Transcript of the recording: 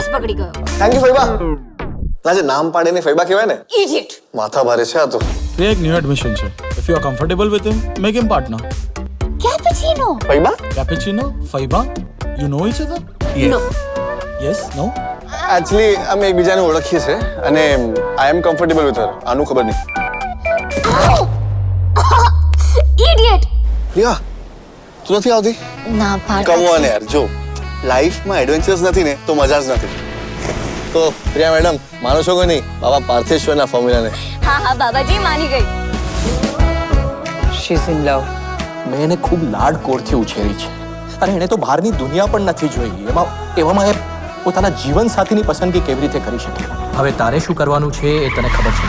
Case પકડી ગયો. Thank you ફૈબા. આજે નામ પાડીને ફૈબા કહેવાય ને. ઇડિયટ. માથા ભારે છે આ તો. ये एक न्यू एडमिशन है. If you are comfortable with him, make him partner. Cappuccino. ફૈબા Cappuccino, Faiba, you know each other? No. Yes, no? Actually અમે એકબીજાને ઓળખીએ છીએ અને આઈ એમ કમ્ફર્ટેબલ વિથ હર. આનું ખબર નહીં. ઇડિયટ. પ્રિયા તું નથી આવતી? ના પાડ. કમ ઓન યાર, જો લાઈફમાં એડવેન્ચર્સ નથી ને તો મજા જ નથી. તો પ્રિયા મેડમ માનો છો કે નહીં બાબા પાર્થેશ્વરના ફોર્મ્યુલાને? હા હા બાબાજી માની ગઈ. She is in love. મેં એને ખૂબ લાડકોરથી ઉછેરી છે અને એને તો બહારની દુનિયા પણ નથી જોઈ. એવામાં એ પોતાના જીવન સાથીની પસંદગી કેવી રીતે કરી શકે? હવે તારે શું કરવાનું છે એ તને ખબર છે.